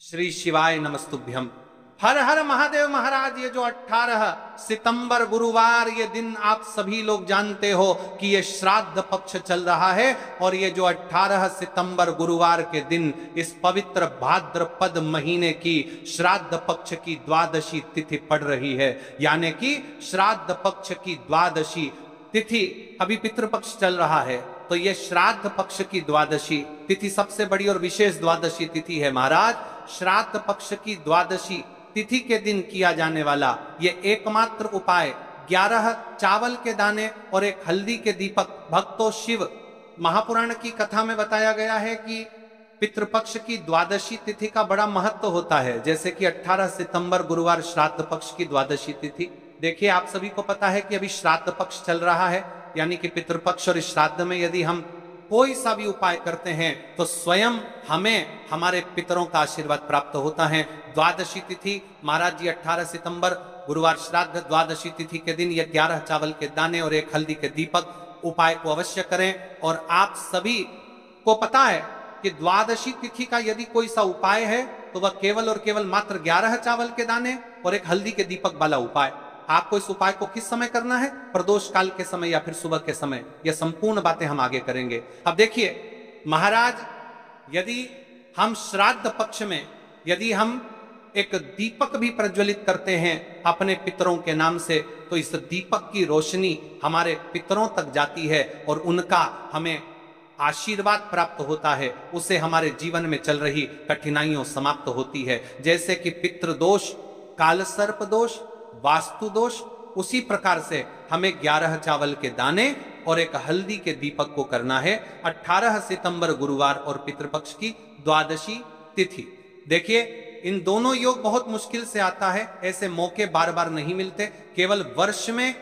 श्री शिवाय नमस्तुभ्यम। हर हर महादेव महाराज। ये जो 18 सितंबर गुरुवार ये दिन आप सभी लोग जानते हो कि ये श्राद्ध पक्ष चल रहा है और ये जो 18 सितंबर गुरुवार के दिन इस पवित्र भाद्रपद महीने की श्राद्ध पक्ष की द्वादशी तिथि पड़ रही है, यानी कि श्राद्ध पक्ष की द्वादशी तिथि। अभी पितृपक्ष चल रहा है तो ये श्राद्ध पक्ष की द्वादशी तिथि सबसे बड़ी और विशेष द्वादशी तिथि है महाराज। श्राद्ध पक्ष की द्वादशी तिथि के दिन किया जाने वाला ये एकमात्र उपाय 11 चावल के दाने और एक हल्दी के दीपक। भक्तों, शिव महापुराण की कथा में बताया गया है कि पितृपक्ष की द्वादशी तिथि का बड़ा महत्व होता है, जैसे कि 18 सितंबर गुरुवार श्राद्ध पक्ष की द्वादशी तिथि। देखिए, आप सभी को पता है कि अभी श्राद्ध पक्ष चल रहा है, यानी कि पितृपक्ष और श्राद्ध में यदि हम कोई सा भी उपाय करते हैं तो स्वयं हमें हमारे पितरों का आशीर्वाद प्राप्त होता है। द्वादशी तिथि महाराज जी 18 सितंबर गुरुवार श्राद्ध द्वादशी तिथि के दिन ये 11 चावल के दाने और एक हल्दी के दीपक उपाय को अवश्य करें। और आप सभी को पता है कि द्वादशी तिथि का यदि कोई सा उपाय है तो वह केवल और केवल मात्र 11 चावल के दाने और एक हल्दी के दीपक वाला उपाय। आपको इस उपाय को किस समय करना है, प्रदोष काल के समय या फिर सुबह के समय, यह संपूर्ण बातें हम आगे करेंगे। अब देखिए महाराज, यदि हम श्राद्ध पक्ष में यदि हम एक दीपक भी प्रज्वलित करते हैं अपने पितरों के नाम से, तो इस दीपक की रोशनी हमारे पितरों तक जाती है और उनका हमें आशीर्वाद प्राप्त होता है। उससे हमारे जीवन में चल रही कठिनाइयों समाप्त होती है। जैसे कि पितृदोष, काल सर्प दोष, वास्तु दोष, उसी प्रकार से हमें 11 चावल के दाने और एक हल्दी के दीपक को करना है 18 सितंबर गुरुवार और पितृपक्ष की द्वादशी तिथि। देखिए, इन दोनों योग बहुत मुश्किल से आता है, ऐसे मौके बार बार नहीं मिलते। केवल वर्ष में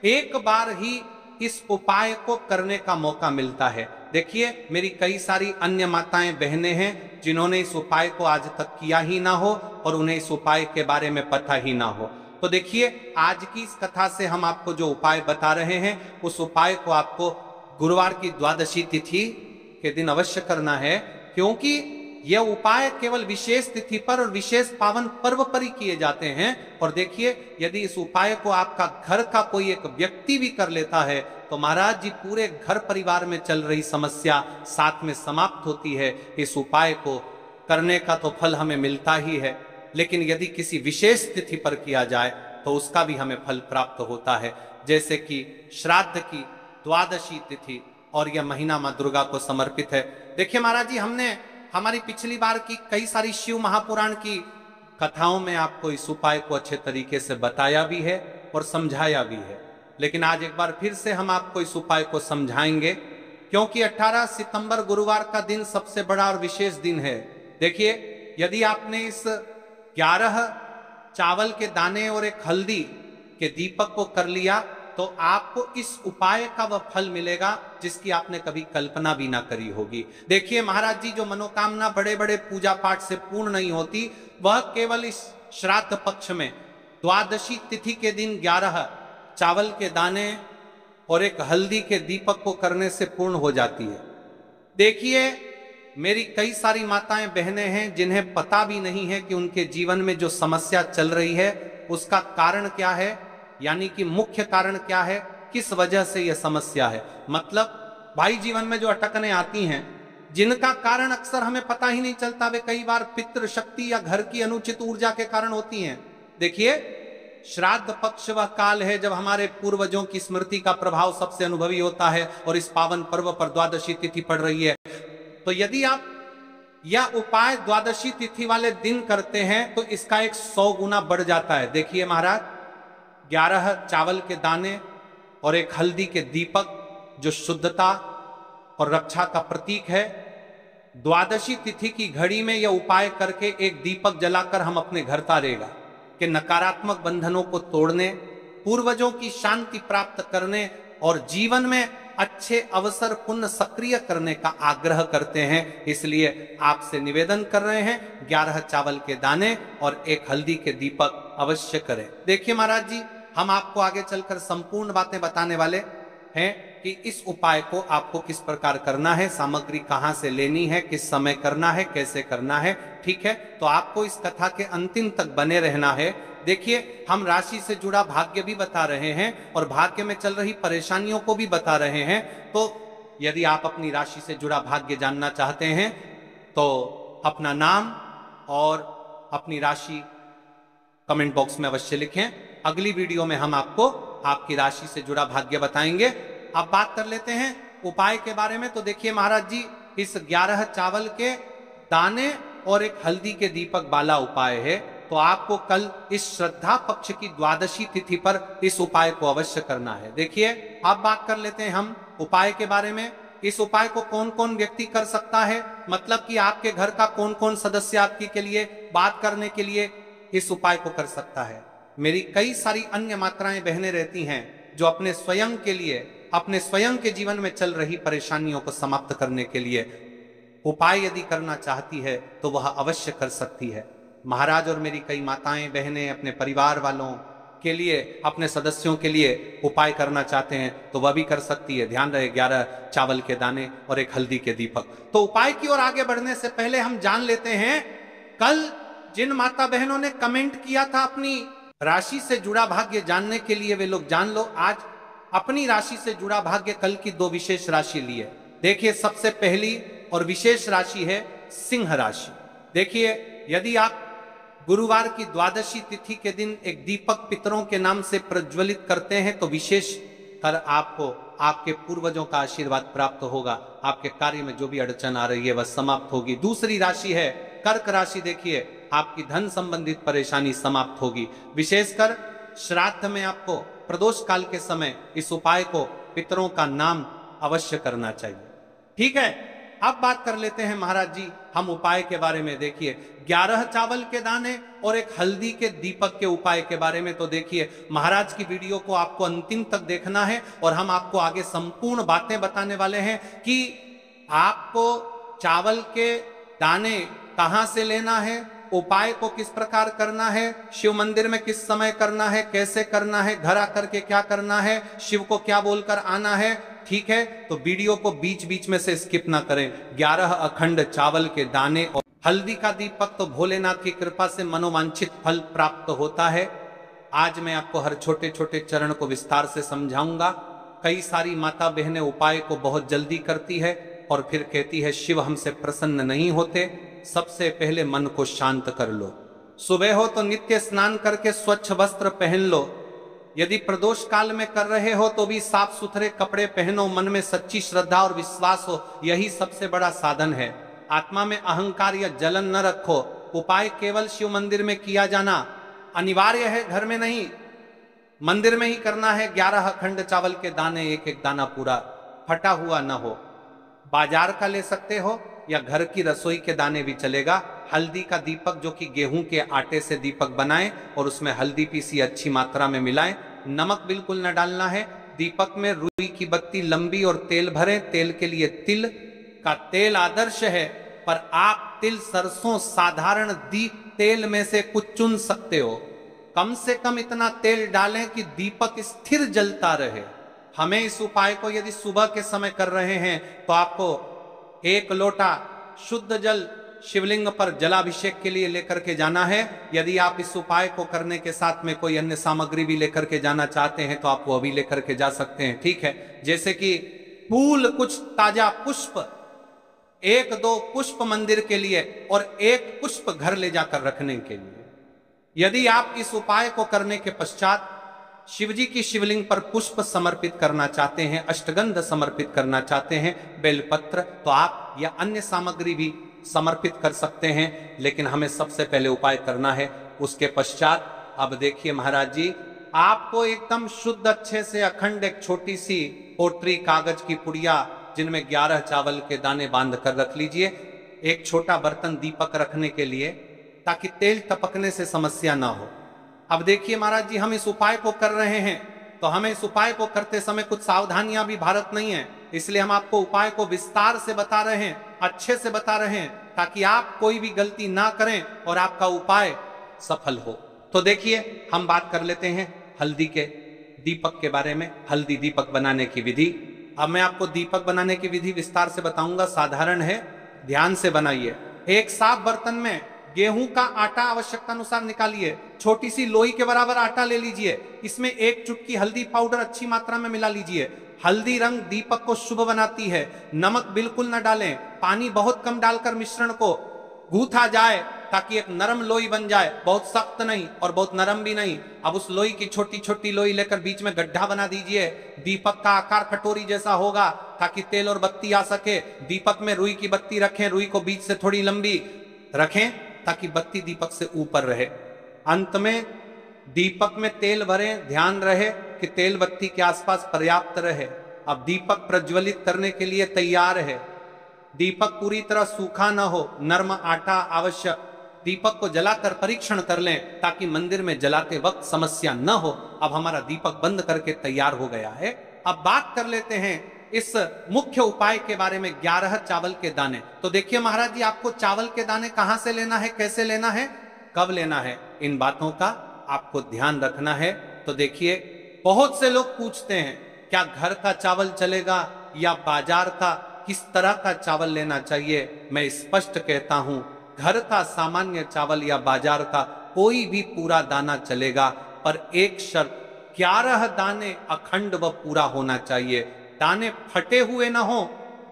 एक बार ही इस उपाय को करने का मौका मिलता है। देखिए, मेरी कई सारी अन्य माताएं बहनें हैं जिन्होंने इस उपाय को आज तक किया ही ना हो और उन्हें इस उपाय के बारे में पता ही ना हो। तो देखिए, आज की इस कथा से हम आपको जो उपाय बता रहे हैं उस उपाय को आपको गुरुवार की द्वादशी तिथि के दिन अवश्य करना है, क्योंकि यह उपाय केवल विशेष तिथि पर और विशेष पावन पर्व पर ही किए जाते हैं। और देखिए, यदि इस उपाय को आपका घर का कोई एक व्यक्ति भी कर लेता है तो महाराज जी पूरे घर परिवार में चल रही समस्या साथ में समाप्त होती है। इस उपाय को करने का तो फल हमें मिलता ही है, लेकिन यदि किसी विशेष तिथि पर किया जाए तो उसका भी हमें फल प्राप्त होता है। जैसे कि श्राद्ध की द्वादशी तिथि और यह महीना मां दुर्गा को समर्पित है। देखिए महाराज जी, हमने हमारी पिछली बार की कई सारी शिव महापुराण की कथाओं में आपको इस उपाय को अच्छे तरीके से बताया भी है और समझाया भी है, लेकिन आज एक बार फिर से हम आपको इस उपाय को समझाएंगे, क्योंकि 18 सितंबर गुरुवार का दिन सबसे बड़ा और विशेष दिन है। देखिए, यदि आपने इस 11 चावल के दाने और एक हल्दी के दीपक को कर लिया तो आपको इस उपाय का वह फल मिलेगा जिसकी आपने कभी कल्पना भी ना करी होगी। देखिए महाराज जी, जो मनोकामना बड़े बड़े पूजा पाठ से पूर्ण नहीं होती, वह केवल इस श्राद्ध पक्ष में द्वादशी तिथि के दिन 11 चावल के दाने और एक हल्दी के दीपक को करने से पूर्ण हो जाती है। देखिए, मेरी कई सारी माताएं बहनें हैं जिन्हें पता भी नहीं है कि उनके जीवन में जो समस्या चल रही है उसका कारण क्या है, यानी कि मुख्य कारण क्या है, किस वजह से यह समस्या है। मतलब भाई, जीवन में जो अटकने आती हैं जिनका कारण अक्सर हमें पता ही नहीं चलता, वे कई बार पितृ शक्ति या घर की अनुचित ऊर्जा के कारण होती हैं। देखिए, श्राद्ध पक्ष वह काल है जब हमारे पूर्वजों की स्मृति का प्रभाव सबसे अनुभवी होता है और इस पावन पर्व पर द्वादशी तिथि पड़ रही है। तो यदि आप यह उपाय द्वादशी तिथि वाले दिन करते हैं तो इसका 100 गुना बढ़ जाता है। देखिए महाराज, 11 चावल के दाने और एक हल्दी के दीपक जो शुद्धता और रक्षा का प्रतीक है, द्वादशी तिथि की घड़ी में यह उपाय करके एक दीपक जलाकर हम अपने घर तारेगा कि नकारात्मक बंधनों को तोड़ने, पूर्वजों की शांति प्राप्त करने और जीवन में अच्छे अवसर पुण्य सक्रिय करने का आग्रह करते हैं। इसलिए आपसे निवेदन कर रहे हैं, 11 चावल के दाने और एक हल्दी के दीपक अवश्य करें। देखिए महाराज जी, हम आपको आगे चलकर संपूर्ण बातें बताने वाले हैं। कि इस उपाय को आपको किस प्रकार करना है, सामग्री कहां से लेनी है, किस समय करना है, कैसे करना है। ठीक है, तो आपको इस कथा के अंतिम तक बने रहना है। देखिए, हम राशि से जुड़ा भाग्य भी बता रहे हैं और भाग्य में चल रही परेशानियों को भी बता रहे हैं। तो यदि आप अपनी राशि से जुड़ा भाग्य जानना चाहते हैं तो अपना नाम और अपनी राशि कमेंट बॉक्स में अवश्य लिखें। अगली वीडियो में हम आपको आपकी राशि से जुड़ा भाग्य बताएंगे। अब बात कर लेते हैं उपाय के बारे में। तो देखिए महाराज जी, इस 11 चावल के दाने और एक हल्दी के दीपक वाला उपाय है। तो आपको कल इस श्रद्धा पक्ष की द्वादशी तिथि पर इस उपाय को अवश्य करना है। देखिए, अब बात कर लेते हैं हम उपाय के बारे में। इस उपाय को कौन कौन व्यक्ति कर सकता है, मतलब कि आपके घर का कौन कौन सदस्य आपकी के लिए बात करने के लिए इस उपाय को कर सकता है। मेरी कई सारी अन्य मात्राएं बहनें रहती हैं जो अपने स्वयं के लिए, अपने स्वयं के जीवन में चल रही परेशानियों को समाप्त करने के लिए उपाय यदि करना चाहती है तो वह अवश्य कर सकती है। महाराज और मेरी कई माताएं बहनें अपने परिवार वालों के लिए, अपने सदस्यों के लिए उपाय करना चाहते हैं तो वह भी कर सकती है। ध्यान रहे, 11 चावल के दाने और एक हल्दी के दीपक। तो उपाय की ओर आगे बढ़ने से पहले हम जान लेते हैं, कल जिन माता बहनों ने कमेंट किया था अपनी राशि से जुड़ा भाग्य जानने के लिए, वे लोग जान लो आज अपनी राशि से जुड़ा भाग्य कल की 2 विशेष राशि लिए। देखिए, सबसे पहली और विशेष राशि है सिंह राशि। देखिए, यदि आप गुरुवार की द्वादशी तिथि के दिन एक दीपक पितरों के नाम से प्रज्वलित करते हैं तो विशेष कर आपको आपके पूर्वजों का आशीर्वाद प्राप्त होगा। आपके कार्य में जो भी अड़चन आ रही है वह समाप्त होगी। दूसरी राशि है कर्क राशि। देखिए, आपकी धन संबंधित परेशानी समाप्त होगी। विशेषकर श्राद्ध में आपको प्रदोष काल के समय इस उपाय को पितरों का नाम अवश्य करना चाहिए। ठीक है, अब बात कर लेते हैं महाराज जी हम उपाय के बारे में। देखिए, 11 चावल के दाने और एक हल्दी के दीपक के उपाय के बारे में। तो देखिए, महाराज की वीडियो को आपको अंतिम तक देखना है और हम आपको आगे संपूर्ण बातें बताने वाले हैं कि आपको चावल के दाने कहां से लेना है, उपाय को किस प्रकार करना है, शिव मंदिर में किस समय करना है, कैसे करना है, घर आकर के क्या करना है, शिव को क्या बोलकर आना है। ठीक है, तो वीडियो को बीच बीच में से स्किप ना करें। 11 अखंड चावल के दाने और हल्दी का दीपक, तो भोलेनाथ की कृपा से मनोवांछित फल प्राप्त होता है। आज मैं आपको हर छोटे छोटे चरण को विस्तार से समझाऊंगा। कई सारी माता बहनें उपाय को बहुत जल्दी करती है और फिर कहती है शिव हमसे प्रसन्न नहीं होते। सबसे पहले मन को शांत कर लो। सुबह हो तो नित्य स्नान करके स्वच्छ वस्त्र पहन लो। यदि प्रदोष काल में कर रहे हो तो भी साफ सुथरे कपड़े पहनो। मन में सच्ची श्रद्धा और विश्वास हो, यही सबसे बड़ा साधन है। आत्मा में अहंकार या जलन न रखो। उपाय केवल शिव मंदिर में किया जाना अनिवार्य है, घर में नहीं, मंदिर में ही करना है। 11 अखंड चावल के दाने, एक एक दाना पूरा फटा हुआ न हो। बाजार का ले सकते हो या घर की रसोई के दाने भी चलेगा। हल्दी का दीपक, जो कि गेहूं के आटे से दीपक बनाएं और उसमें हल्दी पीसी अच्छी मात्रा में मिलाएं। नमक बिल्कुल न डालना है। दीपक में रुई की बत्ती लंबी और तेल भरें। तेल के लिए तिल का तेल आदर्श है, पर आप तिल, सरसों, साधारण दीप तेल में से कुछ चुन सकते हो। कम से कम इतना तेल डालें कि दीपक स्थिर जलता रहे। हमें इस उपाय को यदि सुबह के समय कर रहे हैं तो आपको 1 लोटा शुद्ध जल शिवलिंग पर जलाभिषेक के लिए लेकर के जाना है। यदि आप इस उपाय को करने के साथ में कोई अन्य सामग्री भी लेकर के जाना चाहते हैं तो आप वो भी लेकर के जा सकते हैं। ठीक है, जैसे कि फूल, कुछ ताजा पुष्प, 1-2 पुष्प मंदिर के लिए और 1 पुष्प घर ले जाकर रखने के लिए। यदि आप इस उपाय को करने के पश्चात शिवजी की शिवलिंग पर पुष्प समर्पित करना चाहते हैं, अष्टगंध समर्पित करना चाहते हैं, बेलपत्र, तो आप या अन्य सामग्री भी समर्पित कर सकते हैं। लेकिन हमें सबसे पहले उपाय करना है। उसके पश्चात अब देखिए महाराज जी, आपको एकदम शुद्ध अच्छे से अखंड एक छोटी सी पोटरी कागज की पुड़िया जिनमें 11 चावल के दाने बांध कर रख लीजिए। एक छोटा बर्तन दीपक रखने के लिए, ताकि तेल टपकने से समस्या ना हो। अब देखिए महाराज जी, हम इस उपाय को कर रहे हैं तो हमें इस उपाय को करते समय कुछ सावधानियां भी भारत नहीं है। इसलिए हम आपको उपाय को विस्तार से बता रहे हैं, अच्छे से बता रहे हैं, ताकि आप कोई भी गलती ना करें और आपका उपाय सफल हो। तो देखिए, हम बात कर लेते हैं हल्दी के दीपक के बारे में, हल्दी दीपक बनाने की विधि। अब मैं आपको दीपक बनाने की विधि विस्तार से बताऊंगा, साधारण है, ध्यान से बनाइए। एक साफ बर्तन में गेहूं का आटा आवश्यकता अनुसार निकालिए, छोटी सी लोई के बराबर आटा ले लीजिए, इसमें 1 चुटकी हल्दी पाउडर अच्छी मात्रा में मिला लीजिए। हल्दी रंग दीपक को शुभ बनाती है। नमक बिल्कुल न डालें, पानी बहुत कम डालकर मिश्रण को गूथा जाए ताकि एक नरम लोई बन जाए, बहुत सख्त नहीं और बहुत नरम भी नहीं। अब उस लोई की छोटी छोटी लोई लेकर बीच में गड्ढा बना दीजिए। दीपक का आकार कटोरी जैसा होगा ताकि तेल और बत्ती आ सके। दीपक में रुई की बत्ती रखें, रुई को बीच से थोड़ी लंबी रखें ताकि बत्ती दीपक से ऊपर रहे। अंत में दीपक में तेल भरें, ध्यान रहे कि तेल बत्ती के आसपास पर्याप्त रहे। अब दीपक प्रज्वलित करने के लिए तैयार है। दीपक पूरी तरह सूखा न हो, नर्म आटा आवश्यक। दीपक को जलाकर परीक्षण कर लें ताकि मंदिर में जलाते वक्त समस्या न हो। अब हमारा दीपक बंद करके तैयार हो गया है। अब बात कर लेते हैं इस मुख्य उपाय के बारे में, 11 चावल के दाने। तो देखिए महाराज जी, आपको चावल के दाने कहां से लेना है, कैसे लेना है, कब लेना है, इन बातों का आपको ध्यान रखना है। तो देखिए, बहुत से लोग पूछते हैं क्या घर का चावल चलेगा या बाजार का, किस तरह का चावल लेना चाहिए। मैं स्पष्ट कहता हूं, घर का सामान्य चावल या बाजार का कोई भी पूरा दाना चलेगा, पर एक शर्त, 11 दाने अखंड व पूरा होना चाहिए। दाने फटे हुए ना हो।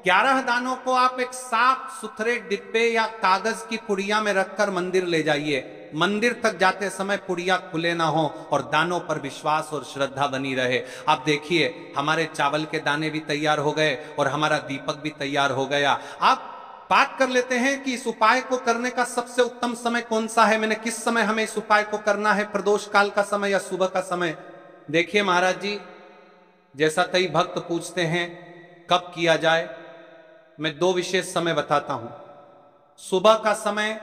11 दानों को आप एक साफ सुथरे डिब्बे या कागज की पुड़िया में रखकर मंदिर ले जाइए। मंदिर तक जाते समय पुड़िया खुले ना हो और दानों पर विश्वास और श्रद्धा बनी रहे। आप देखिए, हमारे चावल के दाने भी तैयार हो गए और हमारा दीपक भी तैयार हो गया। आप बात कर लेते हैं कि इस उपाय को करने का सबसे उत्तम समय कौन सा है, मैंने किस समय हमें इस उपाय को करना है, प्रदोष काल का समय या सुबह का समय। देखिए महाराज जी, जैसा कई भक्त पूछते हैं कब किया जाए, मैं 2 विशेष समय बताता हूं। सुबह का समय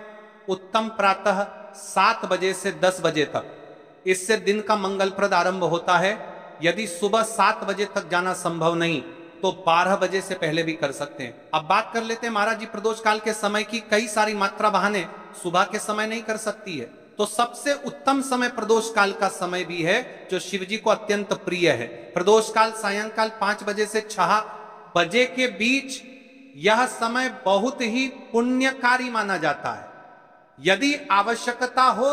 उत्तम प्रातः 7 बजे से 10 बजे तक, इससे दिन का मंगलप्रद आरंभ होता है। यदि सुबह 7 बजे तक जाना संभव नहीं तो 12 बजे से पहले भी कर सकते हैं। अब बात कर लेते हैं महाराज जी प्रदोष काल के समय की। कई सारी मात्रा बहाने सुबह के समय नहीं कर सकती है, तो सबसे उत्तम समय प्रदोष काल का समय भी है जो शिव जी को अत्यंत प्रिय है। प्रदोष काल सायंकाल 5 बजे से 6 बजे के बीच, यह समय बहुत ही पुण्यकारी माना जाता है। यदि आवश्यकता हो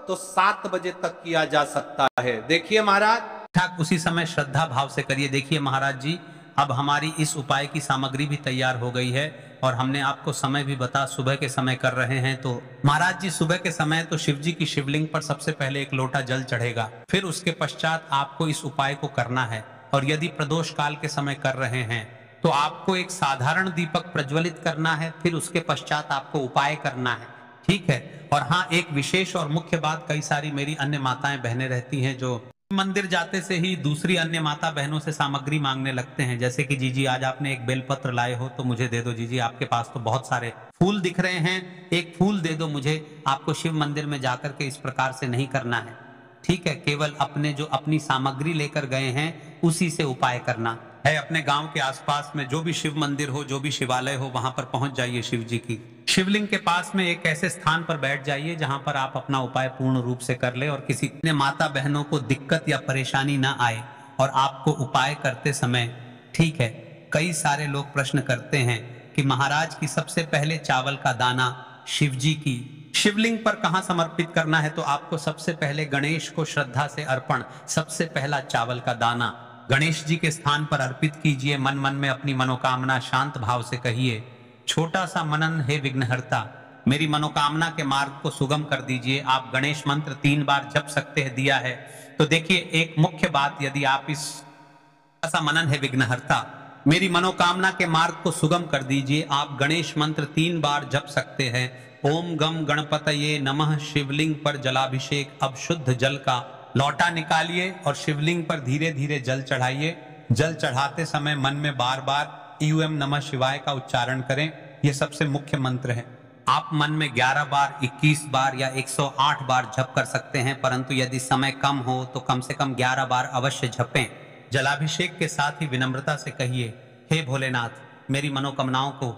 तो 7 बजे तक किया जा सकता है। देखिए महाराज, ठीक उसी समय श्रद्धा भाव से करिए। देखिए महाराज जी, अब हमारी इस उपाय की सामग्री भी तैयार हो गई है और हमने आपको समय भी बता, सुबह के समय कर रहे हैं। तो महाराज जी, सुबह के समय तो शिव जी की शिवलिंग पर सबसे पहले 1 लोटा जल चढ़ेगा, फिर उसके पश्चात आपको इस उपाय को करना है। और यदि प्रदोष काल के समय कर रहे हैं तो आपको एक साधारण दीपक प्रज्वलित करना है, फिर उसके पश्चात आपको उपाय करना है, ठीक है। और हाँ, एक विशेष और मुख्य बात, कई सारी मेरी अन्य माताएं बहनें रहती हैं जो मंदिर जाते से ही दूसरी अन्य माता बहनों से सामग्री मांगने लगते हैं, जैसे कि जीजी आज आपने एक बेलपत्र लाए हो तो मुझे दे दो। जीजी आपके पास तो बहुत सारे फूल दिख रहे हैं, एक फूल दे दो मुझे। आपको शिव मंदिर में जाकर के इस प्रकार से नहीं करना है, ठीक है। केवल अपने जो अपनी सामग्री लेकर गए हैं उसी से उपाय करना है। अपने गांव के आसपास में जो भी शिव मंदिर हो, जो भी शिवालय हो, वहां पर पहुंच जाइए। शिव जी की शिवलिंग के पास में एक ऐसे स्थान पर बैठ जाइए जहां पर आप अपना उपाय पूर्ण रूप से कर ले और किसी ने माता बहनों को दिक्कत या परेशानी ना आए। और आपको उपाय करते समय, ठीक है, कई सारे लोग प्रश्न करते हैं कि महाराज की सबसे पहले चावल का दाना शिव जी की शिवलिंग पर कहां समर्पित करना है। तो आपको सबसे पहले गणेश को श्रद्धा से अर्पण, सबसे पहला चावल का दाना गणेश जी के स्थान पर अर्पित कीजिए। मन मन में अपनी मनोकामना शांत भाव से कहिए, छोटा सा मनन, हे विघ्नहर्ता, मेरी मनोकामना के मार्ग को सुगम कर दीजिए। आप गणेश मंत्र 3 बार जप सकते हैं, दिया है तो देखिए एक मुख्य बात, यदि आप इस ऐसा मनन है विघ्नहर्ता, मेरी मनोकामना के मार्ग को सुगम कर दीजिए, आप गणेश मंत्र 3 बार जप सकते हैं। ओम गम गणपतये नमः। शिवलिंग पर जलाभिषेक, अब शुद्ध जल का लौटा निकालिए और शिवलिंग पर धीरे धीरे जल चढ़ाइए। जल चढ़ाते समय मन में बार बार यूएम नमः शिवाय का उच्चारण करें, यह सबसे मुख्य मंत्र है। आप मन में 11 बार, 21 बार या 108 बार जप कर सकते हैं, परंतु यदि समय कम हो तो कम से कम 11 बार अवश्य जपें। जलाभिषेक के साथ ही विनम्रता से कहिए, हे भोलेनाथ, मेरी मनोकामनाओं को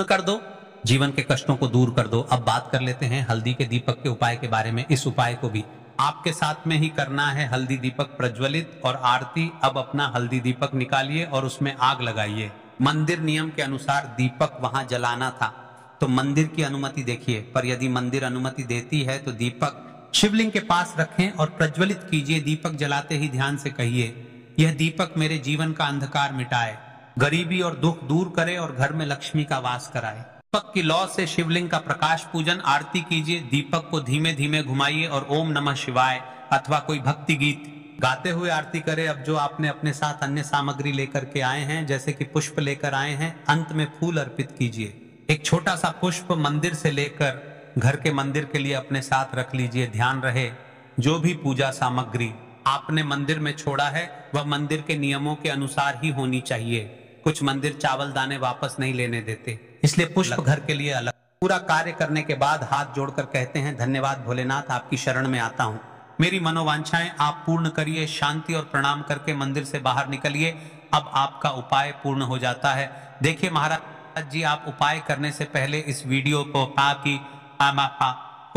कर दो, जीवन के कष्टों को दूर कर दो। अब बात कर लेते हैं हल्दी के दीपक के उपाय के बारे में। इस उपाय को भी आपके साथ में ही करना है हल्दी दीपक प्रज्वलित और आरती। अब अपना हल्दी दीपक निकालिए और उसमें आग लगाइए। मंदिर नियम के अनुसार दीपक वहां जलाना था, तो मंदिर की अनुमति देखिए, पर यदि मंदिर अनुमति देती है तो दीपक शिवलिंग के पास रखें और प्रज्वलित कीजिए। दीपक जलाते ही ध्यान से कहिए, यह दीपक मेरे जीवन का अंधकार मिटाए, गरीबी और दुख दूर करे और घर में लक्ष्मी का वास कराए। दीपक की लौ से शिवलिंग का प्रकाश पूजन आरती कीजिए। दीपक को धीमे धीमे घुमाइए और ओम नमः शिवाय अथवा कोई भक्ति गीत गाते हुए आरती करें। अब जो आपने अपने साथ अन्य सामग्री लेकर के आए हैं, जैसे कि पुष्प लेकर आए हैं, अंत में फूल अर्पित कीजिए। एक छोटा सा पुष्प मंदिर से लेकर घर के मंदिर के लिए अपने साथ रख लीजिए। ध्यान रहे, जो भी पूजा सामग्री आपने मंदिर में छोड़ा है वह मंदिर के नियमों के अनुसार ही होनी चाहिए। कुछ मंदिर चावल दाने वापस नहीं लेने देते, इसलिए पुष्प घर के लिए अलग। पूरा कार्य करने के बाद हाथ जोड़कर कहते हैं, धन्यवाद भोलेनाथ, आपकी शरण में आता हूँ, मेरी मनोवांछाएं आप पूर्ण करिए। शांति और प्रणाम करके मंदिर से बाहर निकलिए। अब आपका उपाय पूर्ण हो जाता है। देखिए महाराज जी, आप उपाय करने से पहले इस वीडियो को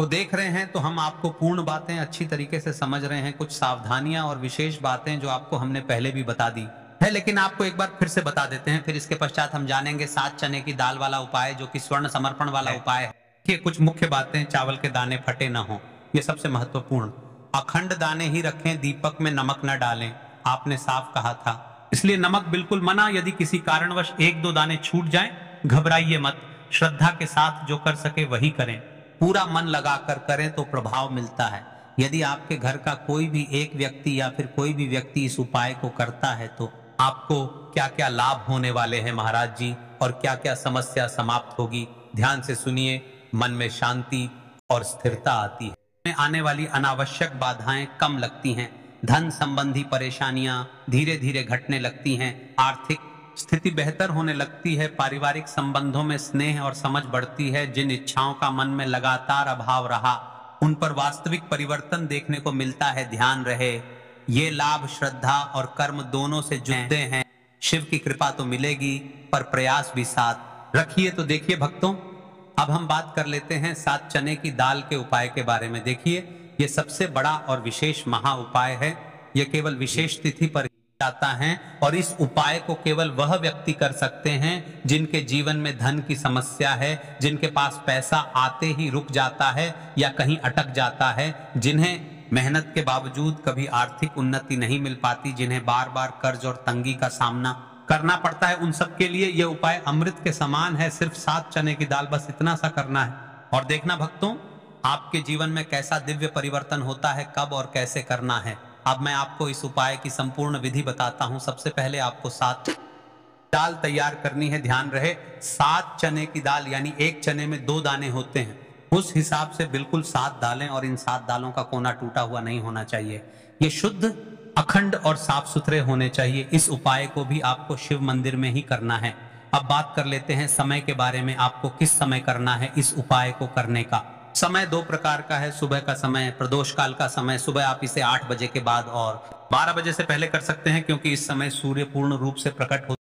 देख रहे हैं तो हम आपको पूर्ण बातें अच्छी तरीके से समझ रहे हैं। कुछ सावधानियां और विशेष बातें जो आपको हमने पहले भी बता दी है, लेकिन आपको एक बार फिर से बता देते हैं। फिर इसके पश्चात हम जानेंगे 7 चने की दाल वाला उपाय, जो कि स्वर्ण समर्पण वाला उपाय है। कि कुछ मुख्य बातें, चावल के दाने फटे ना हो, ये सबसे महत्वपूर्ण। अखंड दाने ही रखें, दीपक में नमक न डालें, आपने साफ कहा था, इसलिए नमक बिल्कुल मना। यदि किसी कारणवश 1-2 दाने छूट जाएं, घबराइए मत, श्रद्धा के साथ जो कर सके वही करें। पूरा मन लगाकर करें तो प्रभाव मिलता है। यदि आपके घर का कोई भी एक व्यक्ति या फिर कोई भी व्यक्ति इस उपाय को करता है तो आपको क्या क्या लाभ होने वाले हैं महाराज जी, और क्या क्या समस्या समाप्त होगी, ध्यान से सुनिए। मन में शांति और स्थिरता आती है, में आने वाली अनावश्यक बाधाएं कम लगती हैं, धन संबंधी परेशानियां धीरे धीरे घटने लगती हैं, आर्थिक स्थिति बेहतर होने लगती है, पारिवारिक संबंधों में स्नेह और समझ बढ़ती है। जिन इच्छाओं का मन में लगातार अभाव रहा, उन पर वास्तविक परिवर्तन देखने को मिलता है। ध्यान रहे, ये लाभ श्रद्धा और कर्म दोनों से जुड़ते हैं। शिव की कृपा तो मिलेगी, पर प्रयास भी साथ रखिए। तो देखिए भक्तों, अब हम बात कर लेते हैं 7 चने की दाल के उपाय के बारे में। देखिए, ये सबसे बड़ा और विशेष महा उपाय है। यह केवल विशेष तिथि पर आता है और इस उपाय को केवल वह व्यक्ति कर सकते हैं जिनके जीवन में धन की समस्या है, जिनके पास पैसा आते ही रुक जाता है या कहीं अटक जाता है, जिन्हें मेहनत के बावजूद कभी आर्थिक उन्नति नहीं मिल पाती, जिन्हें बार बार कर्ज और तंगी का सामना करना पड़ता है। उन सब के लिए यह उपाय अमृत के समान है। सिर्फ 7 चने की दाल, बस इतना सा करना है और देखना भक्तों, आपके जीवन में कैसा दिव्य परिवर्तन होता है, कब और कैसे करना है। अब मैं आपको इस उपाय की संपूर्ण विधि बताता हूं। सबसे पहले आपको 7 दाल तैयार करनी है। ध्यान रहे, 7 चने की दाल, यानी एक चने में 2 दाने होते हैं, उस हिसाब से बिल्कुल 7 दालें, और इन 7 दालों का कोना टूटा हुआ नहीं होना चाहिए। ये शुद्ध, अखंड और साफ सुथरे होने चाहिए। इस उपाय को भी आपको शिव मंदिर में ही करना है। अब बात कर लेते हैं समय के बारे में। आपको किस समय करना है इस उपाय को करने का? समय 2 प्रकार का है। सुबह का समय, प्रदोष काल का समय। सुबह आप इसे 8 बजे के बाद और 12 बजे से पहले कर सकते हैं, क्योंकि इस समय सूर्य पूर्ण रूप से प्रकट हो